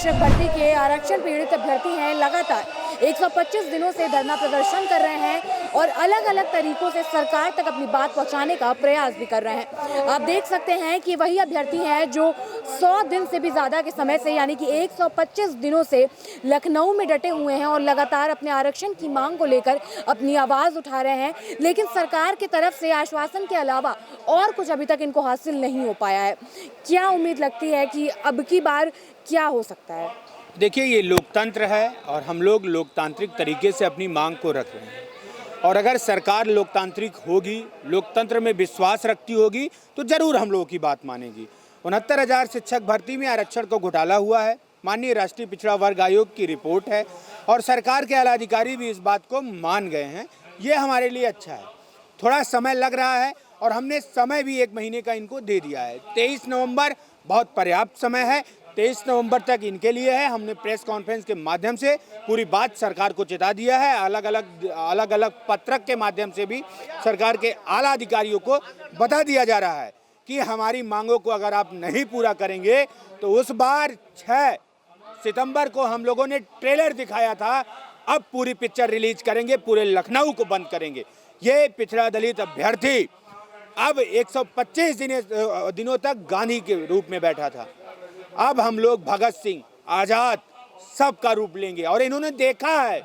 शिक्षक भर्ती के आरक्षण पीड़ित अभ्यर्थी हैं, लगातार 125 दिनों से धरना प्रदर्शन कर रहे हैं और अलग अलग तरीकों से सरकार तक अपनी बात पहुंचाने का प्रयास भी कर रहे हैं। आप देख सकते हैं कि वही अभ्यर्थी हैं जो 100 दिन से भी ज़्यादा के समय से यानी कि 125 दिनों से लखनऊ में डटे हुए हैं और लगातार अपने आरक्षण की मांग को लेकर अपनी आवाज़ उठा रहे हैं, लेकिन सरकार की तरफ से आश्वासन के अलावा और कुछ अभी तक इनको हासिल नहीं हो पाया है। क्या उम्मीद लगती है कि अब की बार क्या हो सकता है? देखिए, ये लोकतंत्र है और हम लोग लोकतांत्रिक तरीके से अपनी मांग को रख रहे हैं और अगर सरकार लोकतांत्रिक होगी, लोकतंत्र में विश्वास रखती होगी तो ज़रूर हम लोगों की बात मानेगी। 69,000 शिक्षक भर्ती में आरक्षण को घोटाला हुआ है, माननीय राष्ट्रीय पिछड़ा वर्ग आयोग की रिपोर्ट है और सरकार के आला अधिकारी भी इस बात को मान गए हैं। ये हमारे लिए अच्छा है। थोड़ा समय लग रहा है और हमने समय भी 1 महीने का इनको दे दिया है। 23 नवंबर बहुत पर्याप्त समय है। 23 नवंबर तक इनके लिए है। हमने प्रेस कॉन्फ्रेंस के माध्यम से पूरी बात सरकार को चिता दिया है। अलग अलग पत्रक के माध्यम से भी सरकार के आला अधिकारियों को बता दिया जा रहा है कि हमारी मांगों को अगर आप नहीं पूरा करेंगे तो उस बार 6 सितंबर को हम लोगों ने ट्रेलर दिखाया था, अब पूरी पिक्चर रिलीज करेंगे, पूरे लखनऊ को बंद करेंगे। ये पिछड़ा दलित अभ्यर्थी अब 125 दिनों तक गांधी के रूप में बैठा था। अब हम लोग भगत सिंह, आज़ाद सबका रूप लेंगे और इन्होंने देखा है,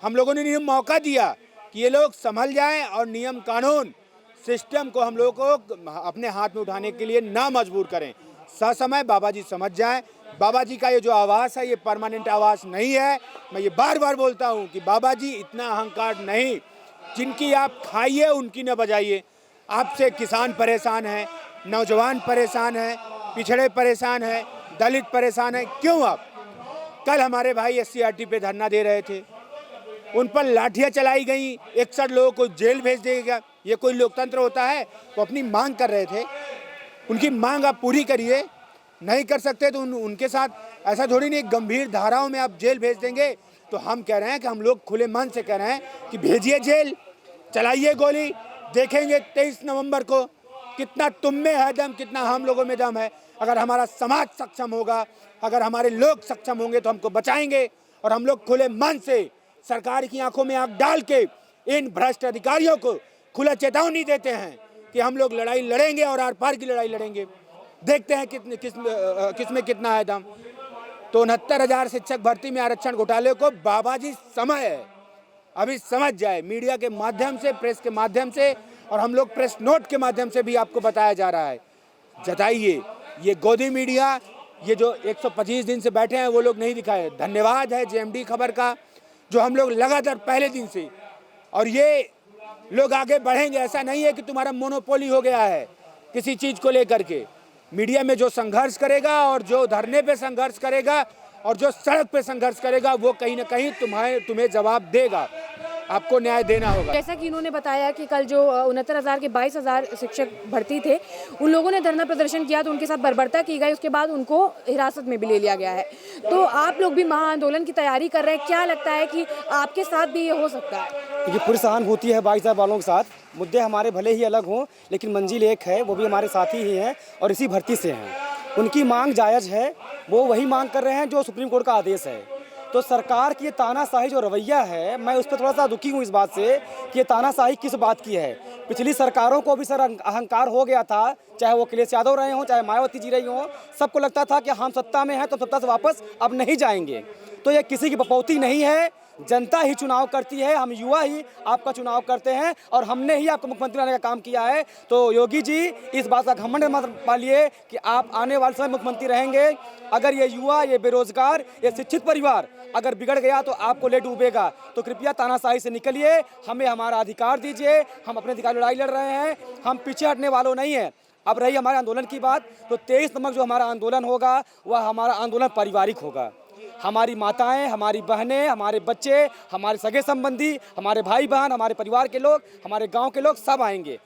हम लोगों ने इन्हें मौका दिया कि ये लोग संभल जाएं और नियम कानून सिस्टम को हम लोग को अपने हाथ में उठाने के लिए ना मजबूर करें। ससमय बाबा जी समझ जाएं। बाबा जी का ये जो आवास है ये परमानेंट आवास नहीं है। मैं ये बार बार बोलता हूँ कि बाबा जी इतना अहंकार नहीं, जिनकी आप खाइए उनकी न बजाइए। आपसे किसान परेशान है, नौजवान परेशान है, पिछड़े परेशान है, दलित परेशान है। क्यों? आप कल हमारे भाई SCRT पे धरना दे रहे थे, उन पर लाठियां चलाई गई, 61 लोगों को जेल भेज देगा। ये कोई लोकतंत्र होता है? वो अपनी मांग कर रहे थे, उनकी मांग आप पूरी करिए। नहीं कर सकते तो उनके साथ ऐसा थोड़ी नहीं गंभीर धाराओं में आप जेल भेज देंगे। तो हम कह रहे हैं कि हम लोग खुले मन से कह रहे हैं कि भेजिए जेल, चलाइए गोली, देखेंगे 23 नवंबर को कितना तुम में है दम, कितना हम लोगों में दम है। अगर हमारा समाज सक्षम होगा, अगर हमारे लोग सक्षम होंगे तो हमको बचाएंगे। और हम लोग खुले मन से सरकार की आंखों में आंख डाल के इन भ्रष्ट अधिकारियों को खुला चेतावनी देते हैं कि हम लोग लड़ाई लड़ेंगे और आर पार की लड़ाई लड़ेंगे। देखते हैं किसमें कितना है दम। तो 69,000 शिक्षक भर्ती में आरक्षण घोटाले को बाबा जी समय है, अभी समझ जाए। मीडिया के माध्यम से, प्रेस के माध्यम से और हम लोग प्रेस नोट के माध्यम से भी आपको बताया जा रहा है, जताइए। ये गोदी मीडिया, ये जो 125 दिन से बैठे हैं वो लोग नहीं दिखाए। धन्यवाद है JMD खबर का, जो हम लोग लगातार पहले दिन से, और ये लोग आगे बढ़ेंगे। ऐसा नहीं है कि तुम्हारा मोनोपोली हो गया है किसी चीज़ को लेकर के। मीडिया में जो संघर्ष करेगा और जो धरने पे संघर्ष करेगा और जो सड़क पे संघर्ष करेगा वो कहीं ना कहीं तुम्हें जवाब देगा, आपको न्याय देना होगा। जैसा कि इन्होंने बताया कि कल जो 69,000 के 22,000 शिक्षक भर्ती थे, उन लोगों ने धरना प्रदर्शन किया तो उनके साथ बर्बरता की गई, उसके बाद उनको हिरासत में भी ले लिया गया है। तो आप लोग भी महाआंदोलन की तैयारी कर रहे हैं, क्या लगता है कि आपके साथ भी ये हो सकता है? ये पूरी सहानुभूति है 22,000 वालों के साथ। मुद्दे हमारे भले ही अलग हों लेकिन मंजिल एक है, वो भी हमारे साथी ही हैं और इसी भर्ती से हैं। उनकी मांग जायज़ है, वो वही मांग कर रहे हैं जो सुप्रीम कोर्ट का आदेश है। तो सरकार की ये तानाशाही जो रवैया है, मैं उस पर थोड़ा सा दुखी हूँ इस बात से कि ये तानाशाही किस बात की है। पिछली सरकारों को भी सर अहंकार हो गया था, चाहे वो अखिलेश यादव रहे हों, चाहे मायावती जी रही हों, सबको लगता था कि हम सत्ता में हैं तो सत्ता से वापस अब नहीं जाएंगे। तो ये किसी की बपौती नहीं है, जनता ही चुनाव करती है, हम युवा ही आपका चुनाव करते हैं और हमने ही आपको मुख्यमंत्री बनाने का काम किया है। तो योगी जी इस बात का घमंड मत पालिए कि आप आने वाले समय मुख्यमंत्री रहेंगे। अगर ये युवा, ये बेरोजगार, ये शिक्षित परिवार अगर बिगड़ गया तो आपको ले डूबेगा। तो कृपया तानाशाही से निकलिए, हमें हमारा अधिकार दीजिए। हम अपने अधिकार लड़ाई लड़ रहे हैं, हम पीछे हटने वालों नहीं हैं। अब रही हमारे आंदोलन की बात, तो 23 नवंबर जो हमारा आंदोलन होगा वह हमारा आंदोलन पारिवारिक होगा। हमारी माताएं, हमारी बहनें, हमारे बच्चे, हमारे सगे संबंधी, हमारे भाई बहन, हमारे परिवार के लोग, हमारे गांव के लोग सब आएंगे।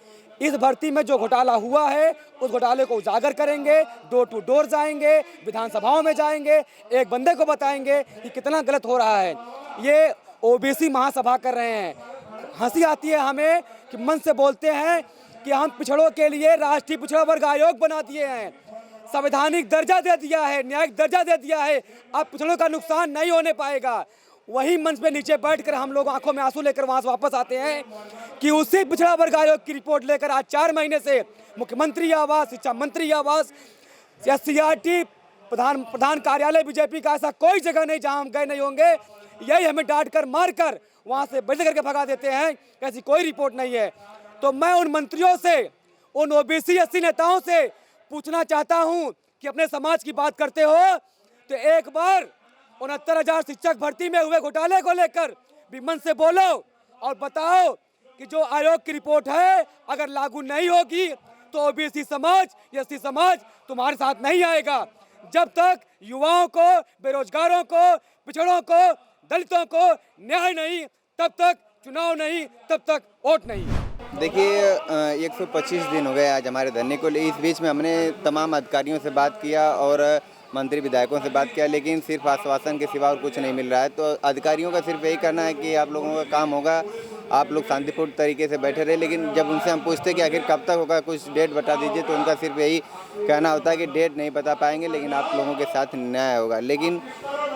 इस भर्ती में जो घोटाला हुआ है उस घोटाले को उजागर करेंगे, डोर टू डोर जाएंगे, विधानसभाओं में जाएंगे, एक बंदे को बताएंगे कि कितना गलत हो रहा है। ये OBC महासभा कर रहे हैं। हंसी आती है हमें कि मन से बोलते हैं कि हम पिछड़ों के लिए राष्ट्रीय पिछड़ा वर्ग आयोग बना दिए हैं। संवैधानिक दर्जा दे दिया है, न्यायिक दर्जा दे दिया है, अब पिछड़ों का नुकसान नहीं होने पाएगा। वही मंच पे नीचे बैठकर हम लोग आंखों में आंसू लेकर वहां से वापस आते हैं कि उसी पिछड़ा वर्ग आयोग की रिपोर्ट लेकर आज 4 महीने से मुख्यमंत्री आवास, शिक्षा मंत्री आवास या CRT प्रधान कार्यालय बीजेपी का ऐसा कोई जगह नहीं जहां हम गए नहीं होंगे। यही हमें डांट कर मार कर वहां से बदल करके भगा देते हैं, ऐसी कोई रिपोर्ट नहीं है। तो मैं उन मंत्रियों से, उन OBC SC नेताओं से पूछना चाहता हूं कि अपने समाज की बात करते हो तो एक बार 69,000 शिक्षक भर्ती में हुए घोटाले को लेकर भी मन से बोलो और बताओ कि जो आयोग की रिपोर्ट है अगर लागू नहीं होगी तो OBC समाज, SC समाज तुम्हारे साथ नहीं आएगा। जब तक युवाओं को, बेरोजगारों को, पिछड़ों को, दलितों को न्याय नहीं, तब तक चुनाव नहीं, तब तक वोट नहीं। देखिए 125 दिन हो गए आज हमारे धरने को। इस बीच में हमने तमाम अधिकारियों से बात किया और मंत्री विधायकों से बात किया, लेकिन सिर्फ आश्वासन के सिवा और कुछ नहीं मिल रहा है। तो अधिकारियों का सिर्फ यही करना है कि आप लोगों का काम होगा, आप लोग शांतिपूर्ण तरीके से बैठे रहे। लेकिन जब उनसे हम पूछते कि आखिर कब तक होगा, कुछ डेट बता दीजिए, तो उनका सिर्फ यही कहना होता है कि डेट नहीं बता पाएंगे, लेकिन आप लोगों के साथ न्याय होगा। लेकिन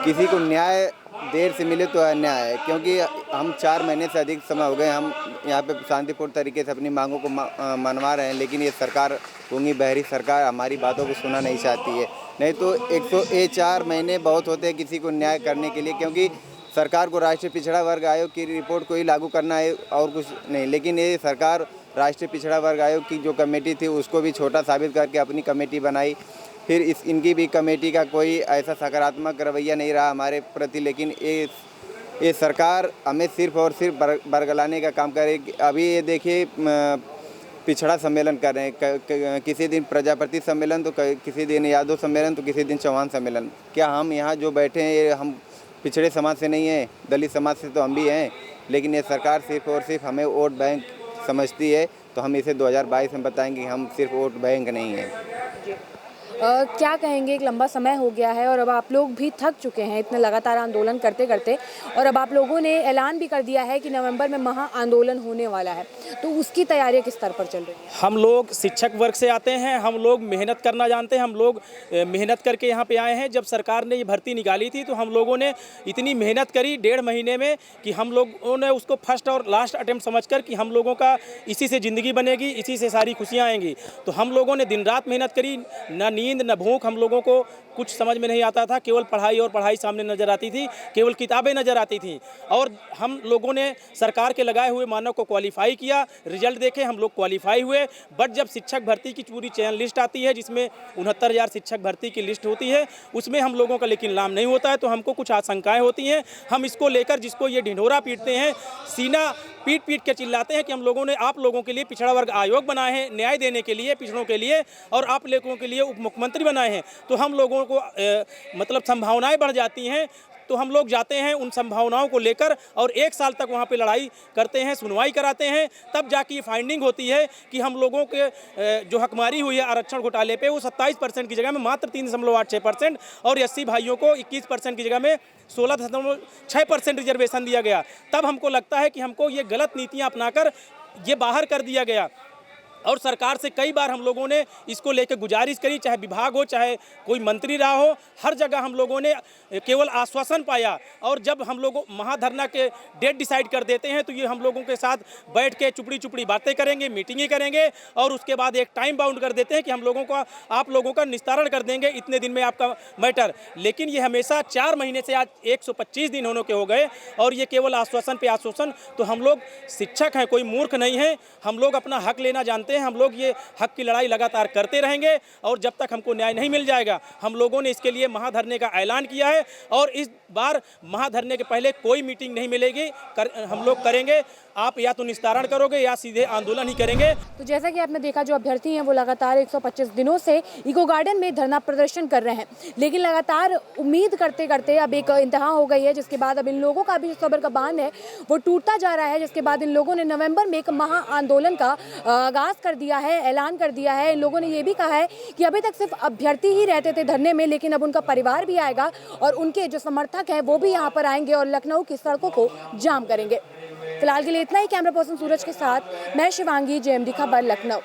किसी को न्याय देर से मिले तो अन्याय है, क्योंकि हम 4 महीने से अधिक समय हो गए हम यहाँ पे शांतिपूर्ण तरीके से अपनी मांगों को मनवा रहे हैं। लेकिन ये सरकार, गूंगी बहरी सरकार, हमारी बातों को सुनना नहीं चाहती है। नहीं तो 104 महीने बहुत होते हैं किसी को न्याय करने के लिए, क्योंकि सरकार को राष्ट्रीय पिछड़ा वर्ग आयोग की रिपोर्ट को ही लागू करना है और कुछ नहीं। लेकिन ये सरकार राष्ट्रीय पिछड़ा वर्ग आयोग की जो कमेटी थी उसको भी छोटा साबित करके अपनी कमेटी बनाई। फिर इनकी भी कमेटी का कोई ऐसा सकारात्मक रवैया नहीं रहा हमारे प्रति। लेकिन ये सरकार हमें सिर्फ और सिर्फ बरगलाने का काम करेगी। अभी ये देखिए पिछड़ा सम्मेलन कर रहे हैं, किसी दिन प्रजापति सम्मेलन तो किसी दिन यादव सम्मेलन तो किसी दिन चौहान सम्मेलन। क्या हम यहाँ जो बैठे हैं ये हम पिछड़े समाज से नहीं हैं? दलित समाज से तो हम भी हैं। लेकिन ये सरकार सिर्फ और सिर्फ हमें वोट बैंक समझती है। तो हम इसे 2022 में बताएंगे कि हम सिर्फ वोट बैंक नहीं हैं। क्या कहेंगे, एक लंबा समय हो गया है और अब आप लोग भी थक चुके हैं इतने लगातार आंदोलन करते करते, और अब आप लोगों ने ऐलान भी कर दिया है कि नवंबर में महा आंदोलन होने वाला है, तो उसकी तैयारी किस स्तर पर चल रही है? हम लोग शिक्षक वर्ग से आते हैं, हम लोग मेहनत करना जानते हैं, हम लोग मेहनत करके यहाँ पे आए हैं। जब सरकार ने ये भर्ती निकाली थी तो हम लोगों ने इतनी मेहनत करी 1.5 महीने में कि हम लोगों ने उसको फर्स्ट और लास्ट अटेम्प्ट समझकर कि हम लोगों का इसी से ज़िंदगी बनेगी, इसी से सारी खुशियाँ आएंगी। तो हम लोगों ने दिन रात मेहनत करी, ना नींद न भूख, हम लोगों को कुछ समझ में नहीं आता था। केवल पढ़ाई और पढ़ाई सामने नजर आती थी, केवल किताबें नजर आती थी। और हम लोगों ने सरकार के लगाए हुए मानक को क्वालिफाई किया, रिजल्ट देखे, हम लोग क्वालिफाई हुए। बट जब शिक्षक भर्ती की पूरी चयन लिस्ट आती है जिसमें 69,000 शिक्षक भर्ती की लिस्ट होती है, उसमें हम लोगों का लेकिन नाम नहीं होता है। तो हमको कुछ आशंकाएं होती हैं। हम इसको लेकर जिसको ये ढिंढोरा पीटते हैं, सीना पीट के चिल्लाते हैं कि हम लोगों ने आप लोगों के लिए पिछड़ा वर्ग आयोग बनाए हैं न्याय देने के लिए, पिछड़ों के लिए, और आप लोगों के लिए उप मुख्यमंत्री बनाए हैं। तो हम लोगों को मतलब संभावनाएं बढ़ जाती हैं। तो हम लोग जाते हैं उन संभावनाओं को लेकर और 1 साल तक वहाँ पे लड़ाई करते हैं, सुनवाई कराते हैं। तब जाके ये फाइंडिंग होती है कि हम लोगों के जो हकमारी हुई है आरक्षण घोटाले पे, वो 27% की जगह में मात्र 3.86% और SC भाइयों को 21% की जगह में 16.6% रिजर्वेशन दिया गया। तब हमको लगता है कि हमको ये गलत नीतियाँ अपनाकर ये बाहर कर दिया गया। और सरकार से कई बार हम लोगों ने इसको लेकर गुजारिश करी, चाहे विभाग हो, चाहे कोई मंत्री रहा हो, हर जगह हम लोगों ने केवल आश्वासन पाया। और जब हम लोग महाधरना के डेट डिसाइड कर देते हैं तो ये हम लोगों के साथ बैठ के चुपड़ी बातें करेंगे, मीटिंगें करेंगे और उसके बाद एक टाइम बाउंड कर देते हैं कि हम लोगों का, आप लोगों का निस्तारण कर देंगे इतने दिन में आपका मैटर। लेकिन ये हमेशा 4 महीने से आज 125 दिन होने के हो गए और ये केवल आश्वासन पे आश्वासन। तो हम लोग शिक्षक हैं, कोई मूर्ख नहीं है, हम लोग अपना हक लेना जानते हैं। हम लोग ये हक की लड़ाई लगातार करते रहेंगे और जब तक हमको न्याय नहीं मिल जाएगा, हम लोगों ने इसके लिए महाधरने का ऐलान किया है। और इस बार महाधरने के पहले कोई मीटिंग नहीं मिलेगी, हम लोग करेंगे। आप या तो निस्तारण करोगे या सीधे आंदोलन ही करेंगे। तो जैसा कि आपने देखा, जो अभ्यर्थी हैं वो लगातार 125 दिनों से इको गार्डन में धरना प्रदर्शन कर रहे हैं, लेकिन लगातार उम्मीद करते करते अब एक इंतहा हो गई है, जिसके बाद अब इन लोगों का भी सब्र का बांध है वो टूटता जा रहा है। जिसके बाद इन लोगों ने नवंबर में एक महा आंदोलन का आगाज कर दिया है, ऐलान कर दिया है। इन लोगों ने ये भी कहा है कि अभी तक सिर्फ अभ्यर्थी ही रहते थे धरने में, लेकिन अब उनका परिवार भी आएगा और उनके जो समर्थक हैं वो भी यहाँ पर आएंगे और लखनऊ की सड़कों को जाम करेंगे। फिलहाल के लिए इतना ही। कैमरा पर्सन सूरज के साथ मैं शिवांगी, JMD खबर, लखनऊ।